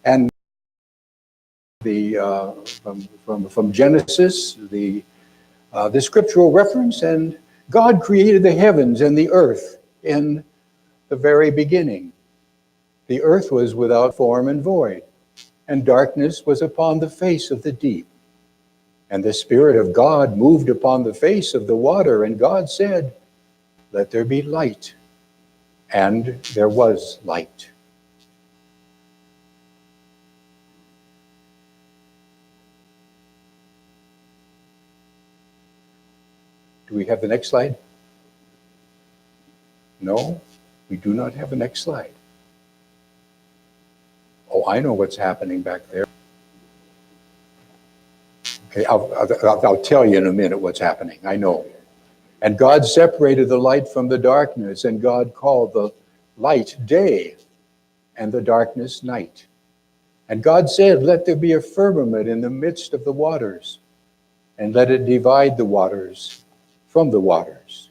And from Genesis, the scriptural reference, and God created the heavens and the earth in the very beginning. The earth was without form and void, and darkness was upon the face of the deep. And the Spirit of God moved upon the face of the water, and God said, "Let there be light." And there was light. Do we have the next slide? No, we do not have the next slide. Oh, I know what's happening back there. Okay, I'll tell you in a minute what's happening. I know. And God separated the light from the darkness, and God called the light day, and the darkness night. And God said, "Let there be a firmament in the midst of the waters, and let it divide the waters from the waters."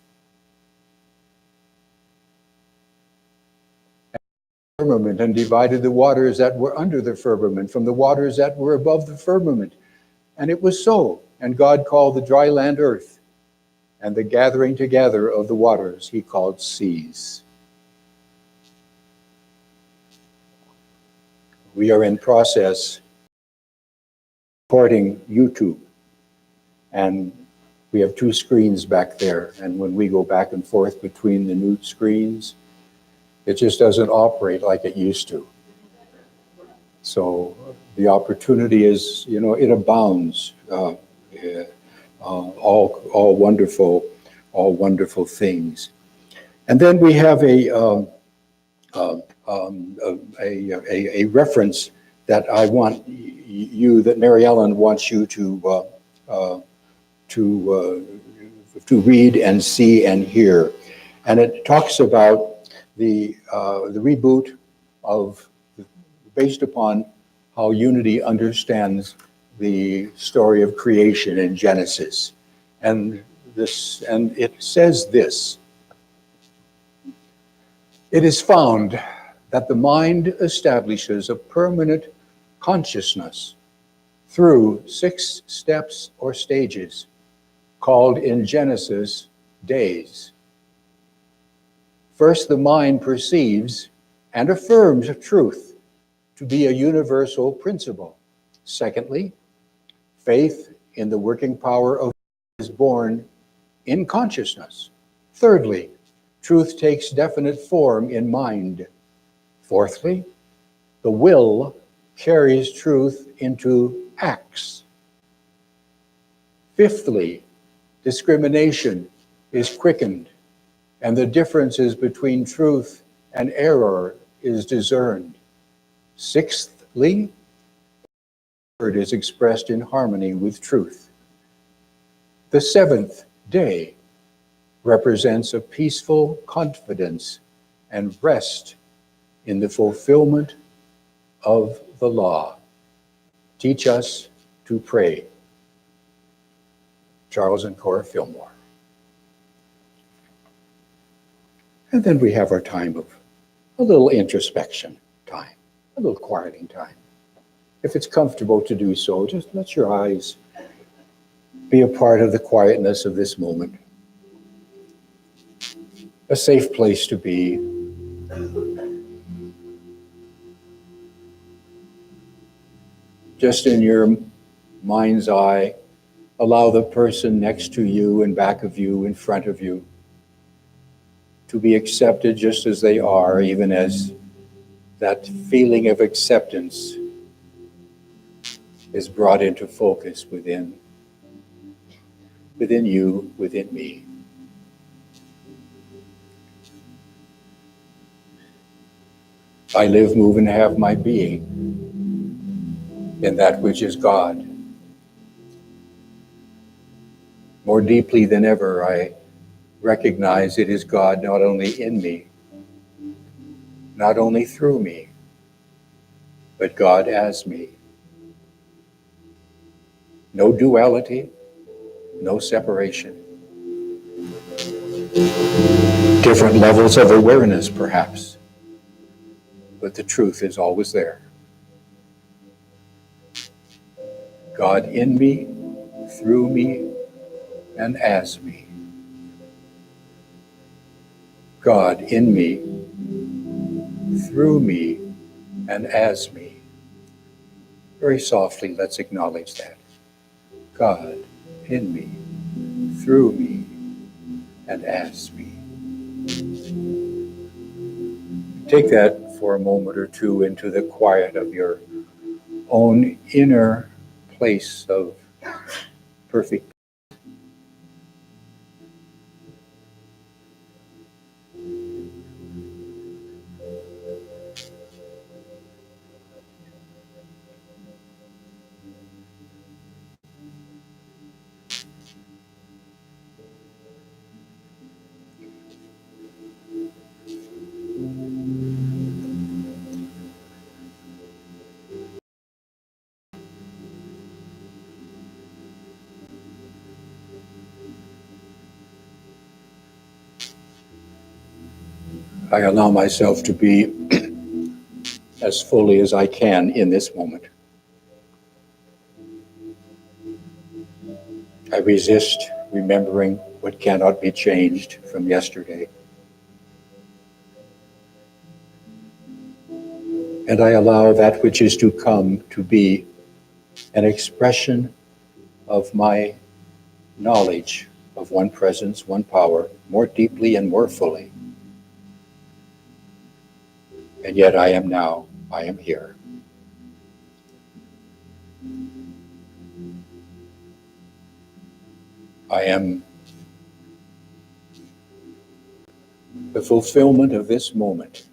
Firmament, and divided the waters that were under the firmament from the waters that were above the firmament. And it was so. And God called the dry land earth, and the gathering together of the waters he called seas. We are in process recording YouTube, and we have two screens back there, and when we go back and forth between the new screens, it just doesn't operate like it used to. So the opportunity is, it abounds. All wonderful things. And then we have a reference that I want that Mary Ellen wants you to read and see and hear. And it talks about the reboot based upon how Unity understands the story of creation in Genesis. And it says this: "It is found that the mind establishes a permanent consciousness through 6 steps or stages, called in Genesis days. First, the mind perceives and affirms truth to be a universal principle. Secondly, faith in the working power of is born in consciousness. Thirdly, truth takes definite form in mind. Fourthly, the will carries truth into acts. Fifthly, discrimination is quickened, and the differences between truth and error is discerned. Sixthly, the word is expressed in harmony with truth. The 7th day represents a peaceful confidence and rest in the fulfillment of the law. Teach us to pray." Charles and Cora Fillmore. And then we have our time of a little introspection time, a little quieting time. If it's comfortable to do so, just let your eyes be a part of the quietness of this moment. A safe place to be. Just in your mind's eye, allow the person next to you, in back of you, in front of you, to be accepted just as they are, even as that feeling of acceptance is brought into focus within you, within me. I live, move, and have my being in that which is God. More deeply than ever, I recognize it is God not only in me, not only through me, but God as me. No duality, no separation. Different levels of awareness, perhaps, but the truth is always there. God in me, through me, and as me. God in me, through me, and as me. Very softly, let's acknowledge that. God in me, through me, and as me. Take that for a moment or two into the quiet of your own inner place of perfect. I allow myself to be as fully as I can in this moment. I resist remembering what cannot be changed from yesterday. And I allow that which is to come to be an expression of my knowledge of one presence, one power, more deeply and more fully. And yet I am now, I am here. I am the fulfillment of this moment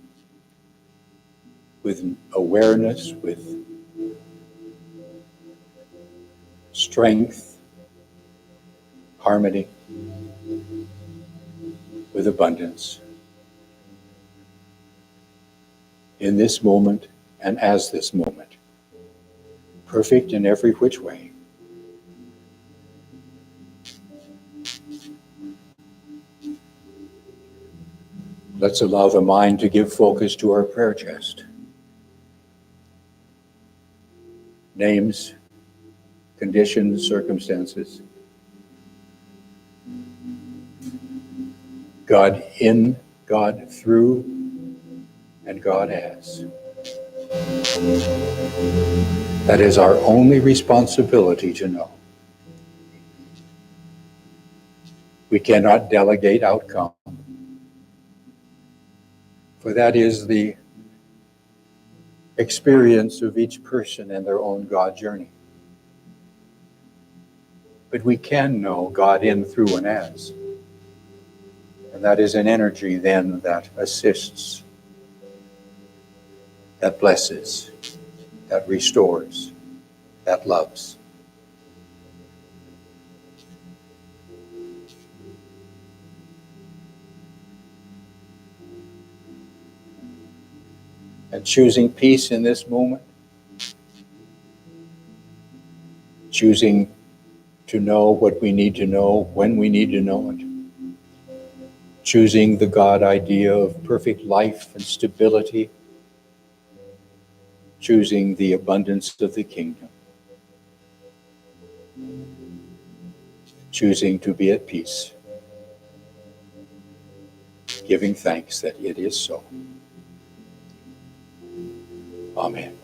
with awareness, with strength, harmony, with abundance. In this moment and as this moment. Perfect in every which way. Let's allow the mind to give focus to our prayer chest. Names, conditions, circumstances. God in, God through, and God as. That is our only responsibility to know. We cannot delegate outcome, for that is the experience of each person and their own God journey. But we can know God in, through, and as. And that is an energy then that assists, that blesses, that restores, that loves. And choosing peace in this moment, choosing to know what we need to know when we need to know it, choosing the God idea of perfect life and stability, choosing the abundance of the kingdom, choosing to be at peace, giving thanks that it is so. Amen.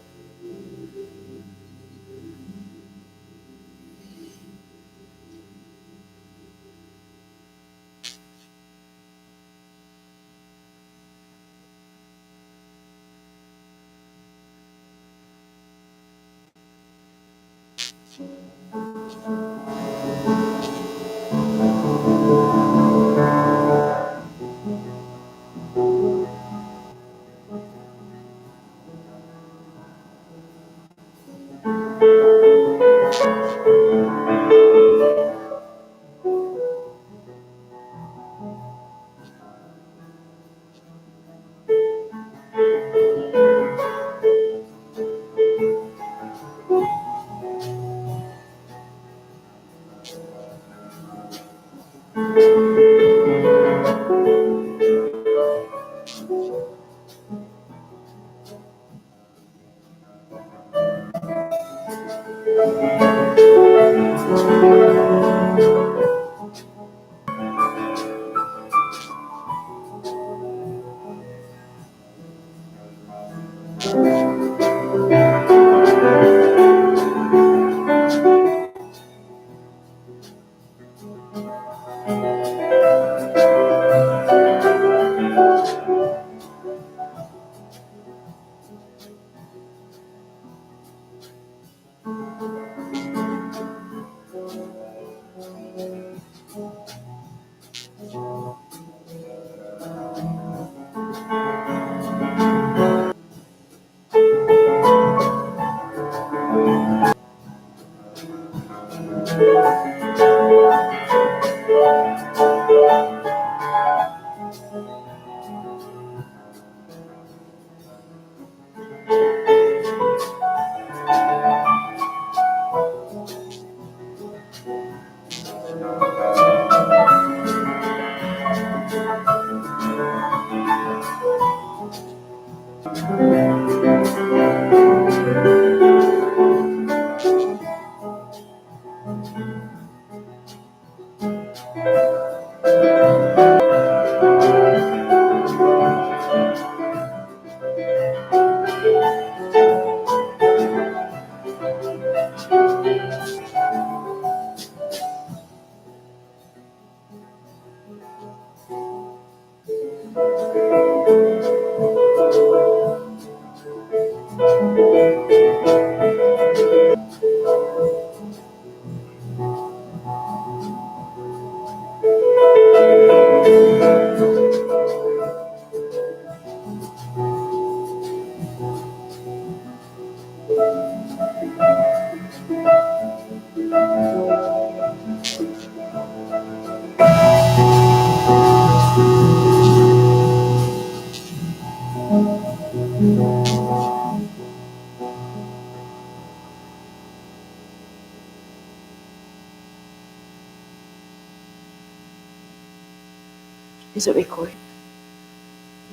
Is it recording?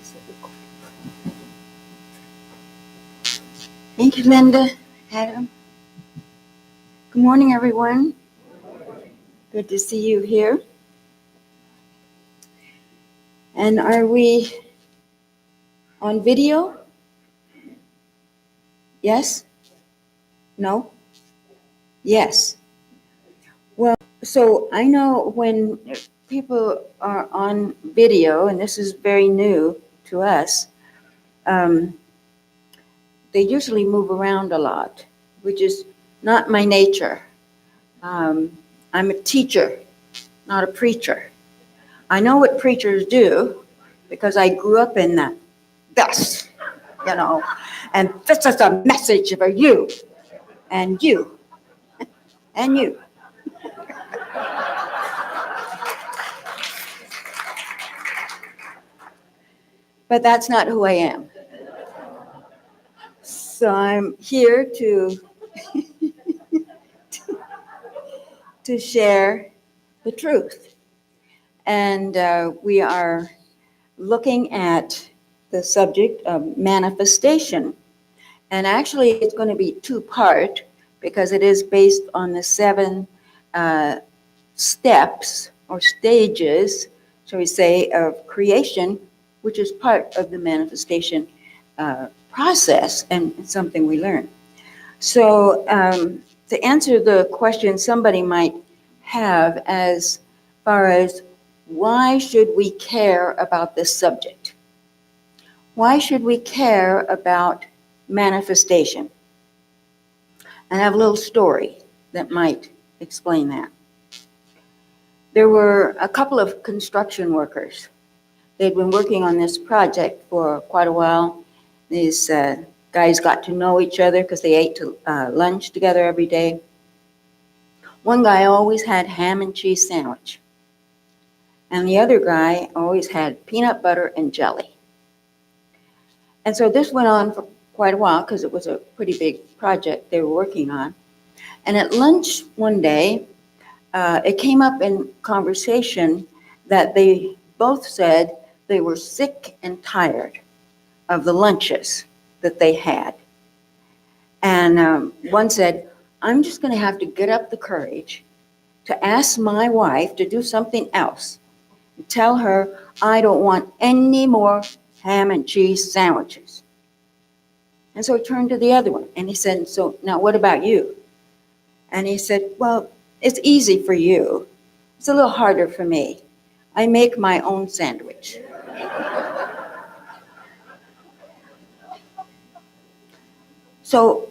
Is it recording? Thank you, Linda, Adam. Good morning, everyone. Good to see you here. And are we on video? Yes? No? Yes. Well, so I know when people are on video, and this is very new to us, they usually move around a lot, which is not my nature. I'm a teacher, not a preacher. I know what preachers do because I grew up in that. Thus, and this is a message for you, and you, and you. But that's not who I am. So I'm here to share the truth. And we are looking at the subject of manifestation. And actually, it's going to be two-part because it is based on the 7 steps or stages, shall we say, of creation, which is part of the manifestation process and something we learn. So to answer the question somebody might have as far as why should we care about this subject? Why should we care about manifestation? And I have a little story that might explain that. There were a couple of construction workers. They'd been working on this project for quite a while. These guys got to know each other because they ate lunch together every day. One guy always had ham and cheese sandwich. And the other guy always had peanut butter and jelly. And so this went on for quite a while because it was a pretty big project they were working on. And at lunch one day, it came up in conversation that they both said they were sick and tired of the lunches that they had. And one said, I'm just going to have to get up the courage to ask my wife to do something else and tell her I don't want any more ham and cheese sandwiches. And so he turned to the other one and he said, so now what about you? And he said, well, it's easy for you. It's a little harder for me. I make my own sandwich. So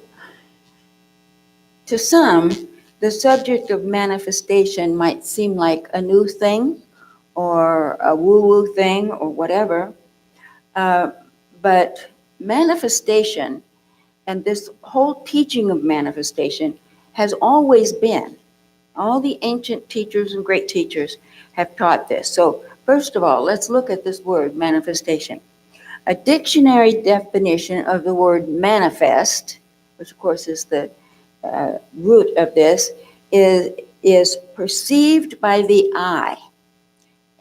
to some, the subject of manifestation might seem like a new thing or a woo-woo thing or whatever. But manifestation and this whole teaching of manifestation has always been. All the ancient teachers and great teachers have taught this. So first of all, let's look at this word, manifestation. A dictionary definition of the word manifest, which of course is the root of this, is perceived by the eye,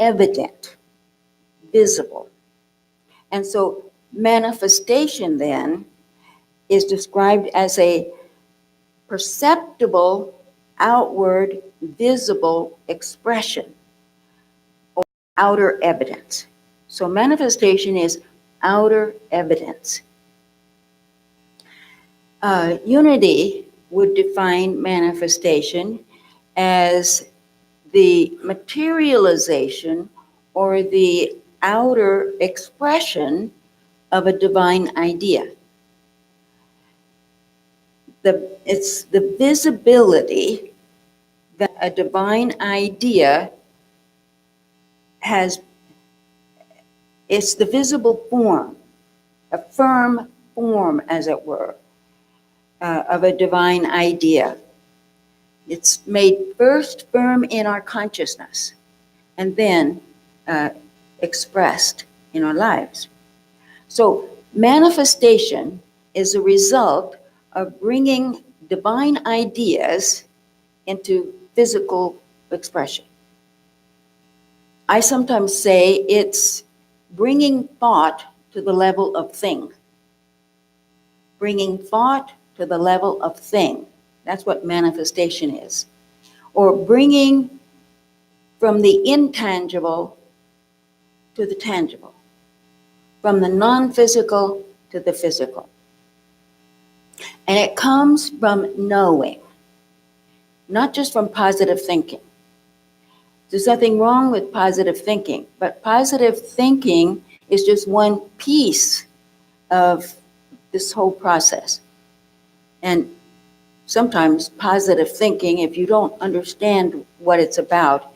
evident, visible. And so manifestation then is described as a perceptible, outward, visible expression or outer evidence. So manifestation is outer evidence. Unity would define manifestation as the materialization or the outer expression of a divine idea. It's the visibility that a divine idea has. It's the visible form, a firm form, as it were, of a divine idea. It's made first firm in our consciousness and then expressed in our lives. So manifestation is a result of bringing divine ideas into physical expression. I sometimes say it's bringing thought to the level of thing. Bringing thought to the level of thing. That's what manifestation is. Or bringing from the intangible to the tangible. From the non-physical to the physical. And it comes from knowing, not just from positive thinking. There's nothing wrong with positive thinking, but positive thinking is just one piece of this whole process. And sometimes positive thinking, if you don't understand what it's about,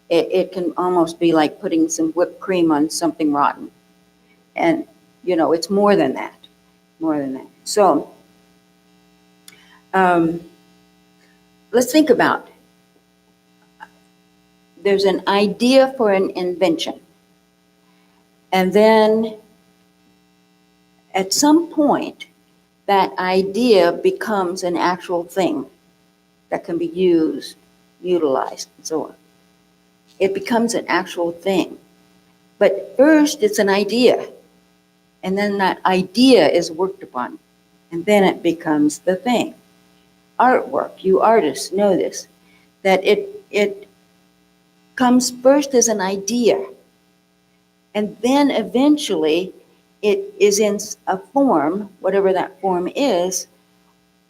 it can almost be like putting some whipped cream on something rotten. And, it's more than that, more than that. So, let's think about, there's an idea for an invention. And then at some point, that idea becomes an actual thing that can be used, utilized, and so on. It becomes an actual thing. But first, it's an idea. And then that idea is worked upon. And then it becomes the thing. Artwork, you artists know this, that it comes first as an idea. And then eventually, it is in a form, whatever that form is,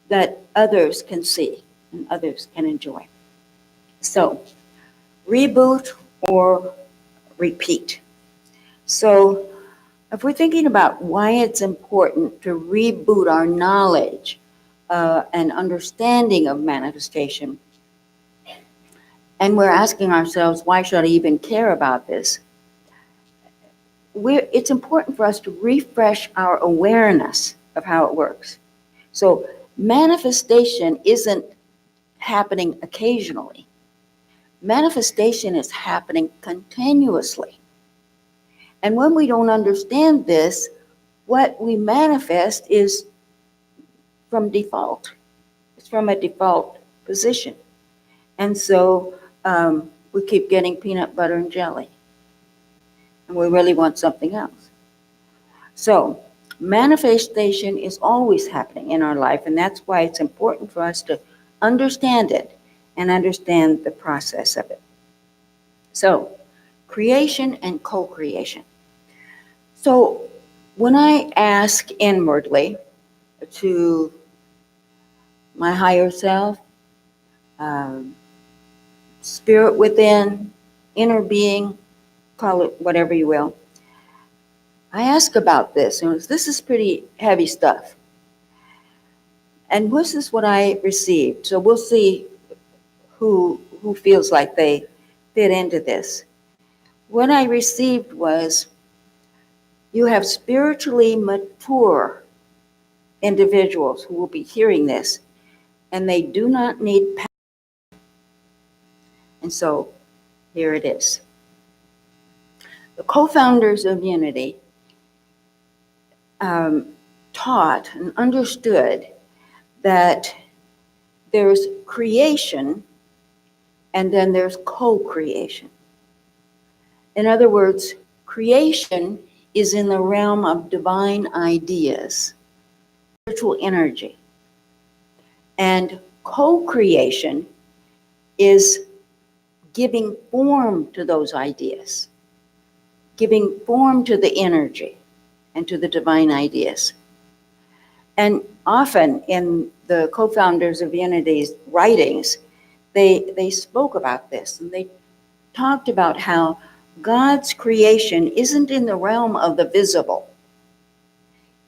that others can see and others can enjoy. So, reboot or repeat. So, if we're thinking about why it's important to reboot our knowledge and understanding of manifestation, and we're asking ourselves, why should I even care about this? It's important for us to refresh our awareness of how it works. So manifestation isn't happening occasionally. Manifestation is happening continuously. And when we don't understand this, what we manifest is from default. It's from a default position. And so we keep getting peanut butter and jelly. And we really want something else. So manifestation is always happening in our life, and that's why it's important for us to understand it and understand the process of it. So creation and co-creation. So when I ask inwardly to my higher self, spirit within, inner being, call it whatever you will, I ask about this, and this is pretty heavy stuff. And this is what I received. So we'll see who feels like they fit into this. What I received was, you have spiritually mature individuals who will be hearing this, and they do not need power. And so here it is. The co-founders of Unity taught and understood that there's creation and then there's co-creation. In other words, creation is in the realm of divine ideas, spiritual energy. And co-creation is giving form to those ideas, giving form to the energy and to the divine ideas. And often in the co-founders of Unity's writings, they spoke about this, and they talked about how God's creation isn't in the realm of the visible.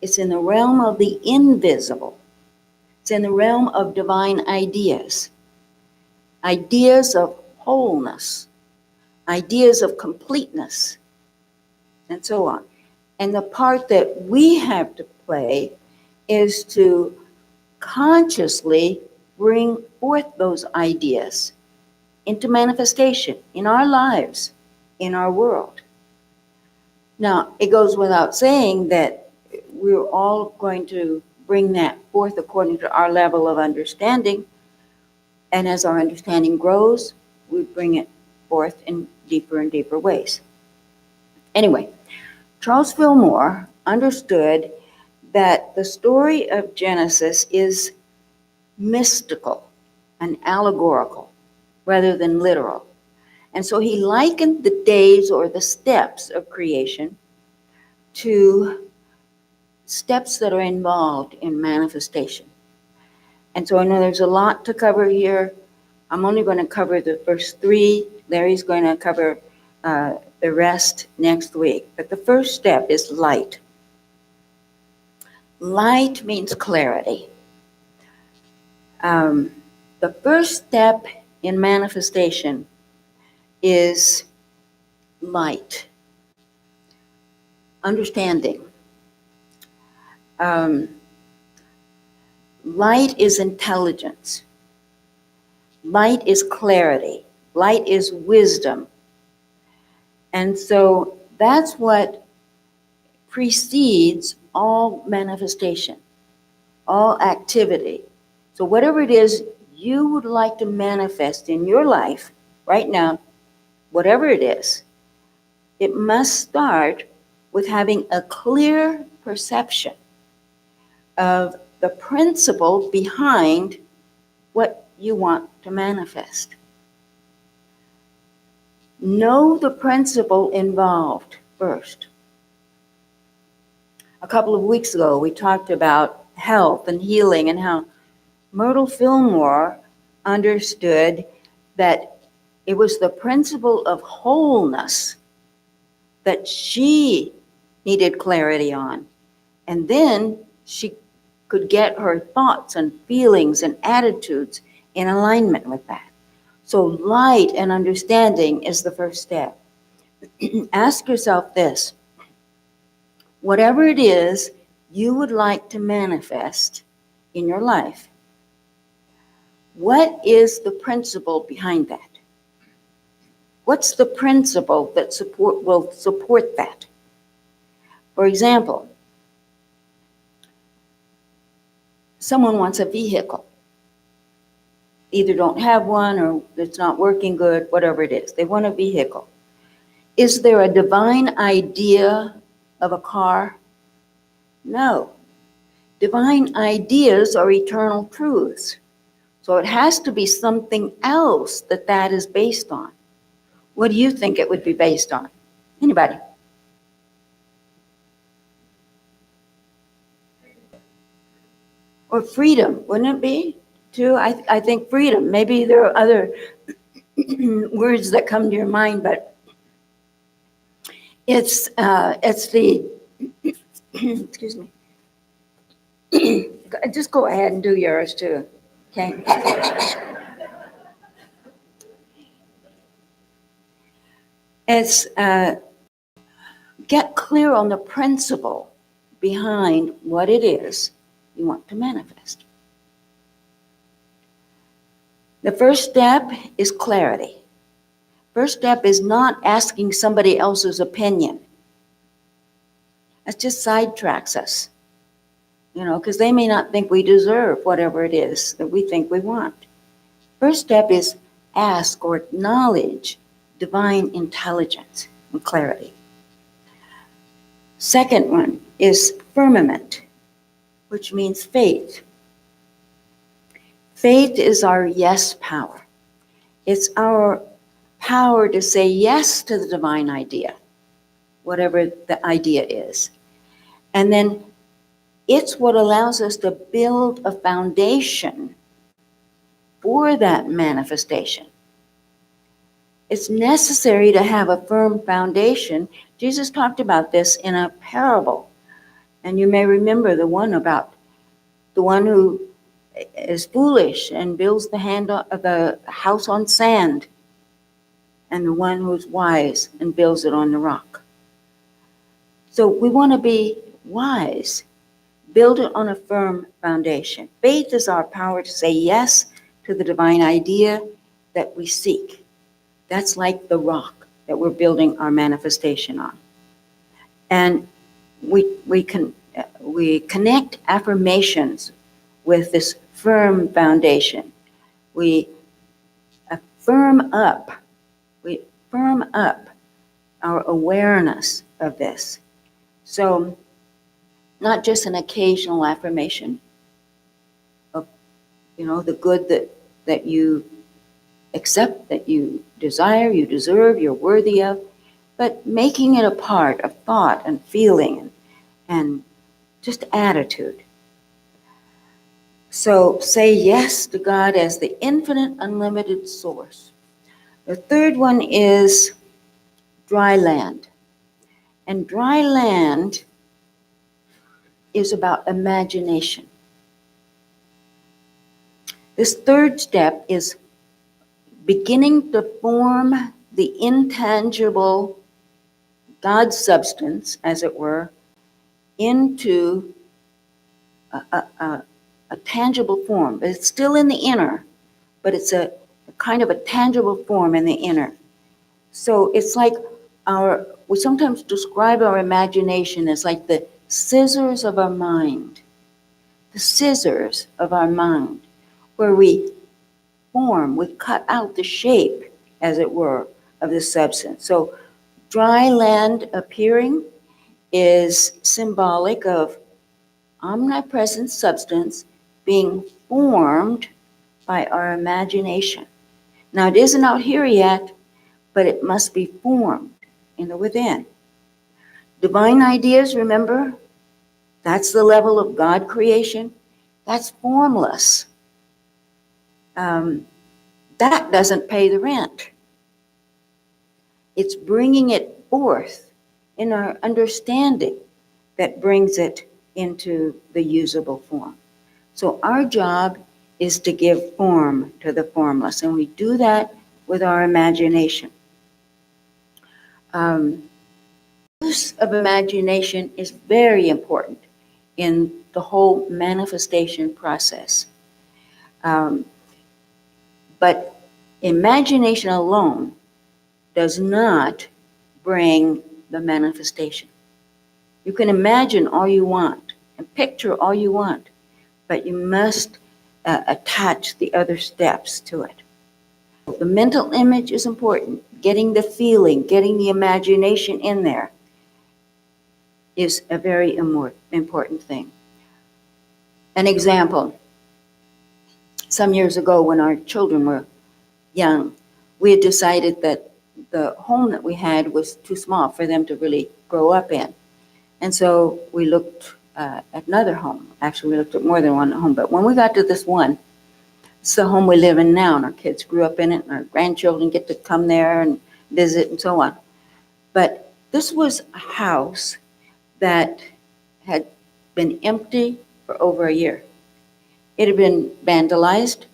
It's in the realm of the invisible. It's in the realm of divine ideas. Ideas of wholeness, ideas of completeness, and so on. And the part that we have to play is to consciously bring forth those ideas into manifestation in our lives, in our world. Now, it goes without saying that we're all going to bring that forth according to our level of understanding. And as our understanding grows, we bring it forth in deeper and deeper ways. Anyway, Charles Fillmore understood that the story of Genesis is mystical and allegorical rather than literal. And so he likened the days or the steps of creation to steps that are involved in manifestation. And so I know there's a lot to cover here. I'm only going to cover the first three. Larry's going to cover the rest next week. But the first step is light. Light means clarity. The first step in manifestation is light, understanding. Light is intelligence. Light is clarity. Light is wisdom. And so that's what precedes all manifestation, all activity. So whatever it is you would like to manifest in your life right now, whatever it is, it must start with having a clear perception of the principle behind what you want to manifest. Know the principle involved first. A couple of weeks ago, we talked about health and healing and how Myrtle Fillmore understood that it was the principle of wholeness that she needed clarity on. And then she could get her thoughts and feelings and attitudes in alignment with that. So light and understanding is the first step. Ask yourself this: whatever it is you would like to manifest in your life, what is the principle behind that? What's the principle that will support that? For example, someone wants a vehicle. Either don't have one or it's not working good, whatever it is. They want a vehicle. Is there a divine idea of a car? No. Divine ideas are eternal truths. So it has to be something else that is based on. What do you think it would be based on? Anybody? Or freedom, wouldn't it be? Too, I think freedom. Maybe there are other words that come to your mind, but it's the excuse me. Just go ahead and do yours too. Okay. It's get clear on the principle behind what it is you want to manifest. The first step is clarity. First step is not asking somebody else's opinion. That just sidetracks us, because they may not think we deserve whatever it is that we think we want. First step is ask or acknowledge divine intelligence and clarity. Second one is firmament, which means faith. Faith is our yes power. It's our power to say yes to the divine idea, whatever the idea is. And then it's what allows us to build a foundation for that manifestation. It's necessary to have a firm foundation. Jesus talked about this in a parable. And you may remember the one about the one who is foolish and builds the house on sand, and the one who's wise and builds it on the rock. So we want to be wise, build it on a firm foundation. Faith is our power to say yes to the divine idea that we seek. That's like the rock that we're building our manifestation on. And we connect affirmations with this firm foundation. We firm firm up our awareness of this. So not just an occasional affirmation of, the good that you accept, that you desire, you deserve, you're worthy of, but making it a part of thought and feeling and just attitude. So say yes to God as the infinite, unlimited source. The third one is dry land. And dry land is about imagination. This third step is beginning to form the intangible God substance, as it were, into a tangible form. It's still in the inner, but it's a kind of a tangible form in the inner. So it's like we sometimes describe our imagination as like the scissors of our mind. The scissors of our mind, where we cut out the shape, as it were, of the substance. So dry land appearing is symbolic of omnipresent substance being formed by our imagination. Now, it isn't out here yet, but it must be formed in the within. Divine ideas, remember, that's the level of God creation. That's formless. That doesn't pay the rent. It's bringing it forth in our understanding that brings it into the usable form. So our job is to give form to the formless, and we do that with our imagination. Use of imagination is very important in the whole manifestation process. But imagination alone does not bring the manifestation. You can imagine all you want and picture all you want, but you must attach the other steps to it. The mental image is important. Getting the feeling, getting the imagination in there is a very important thing. An example, some years ago when our children were young, we had decided that the home that we had was too small for them to really grow up in. And so we looked at another home. Actually, we looked at more than one home. But when we got to this one, it's the home we live in now, and our kids grew up in it, and our grandchildren get to come there and visit and so on. But this was a house that had been empty for over a year. It had been vandalized.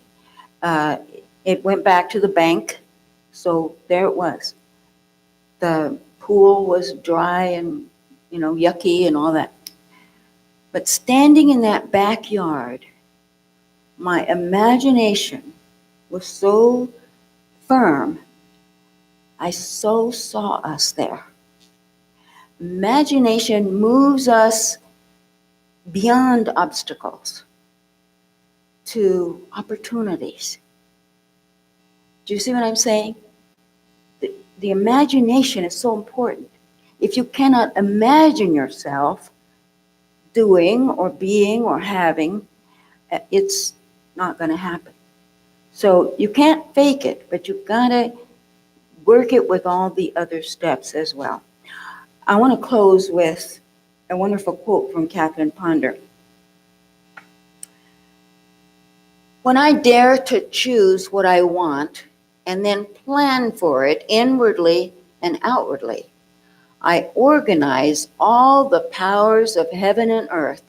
It went back to the bank. So there it was. The pool was dry and, yucky and all that. But standing in that backyard, my imagination was so firm, I so saw us there. Imagination moves us beyond obstacles to opportunities. Do you see what I'm saying? The imagination is so important. If you cannot imagine yourself doing or being or having, it's not going to happen. So you can't fake it, but you've got to work it with all the other steps as well. I want to close with a wonderful quote from Catherine Ponder. When I dare to choose what I want and then plan for it inwardly and outwardly, I organize all the powers of heaven and earth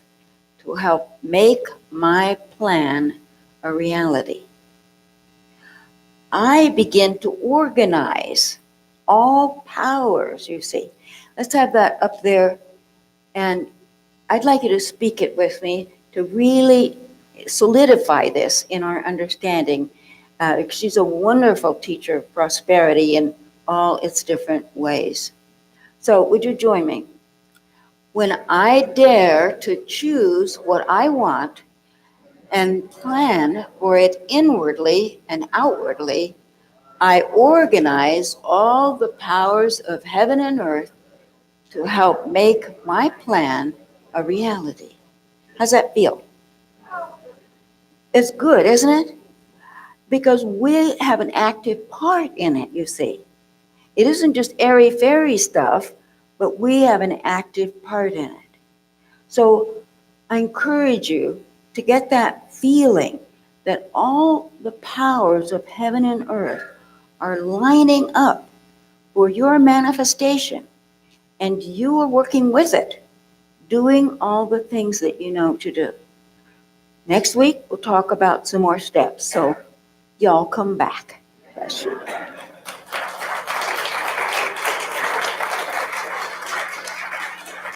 to help make my plan a reality. I begin to organize all powers, you see. Let's have that up there, and I'd like you to speak it with me to really solidify this in our understanding. She's a wonderful teacher of prosperity in all its different ways. So would you join me? When I dare to choose what I want and plan for it inwardly and outwardly, I organize all the powers of heaven and earth to help make my plan a reality. How's that feel? It's good, isn't it? Because we have an active part in it, you see. It isn't just airy-fairy stuff, but we have an active part in it. So I encourage you to get that feeling that all the powers of heaven and earth are lining up for your manifestation, and you are working with it, doing all the things that you know to do. Next week, we'll talk about some more steps, so y'all come back. Bless you.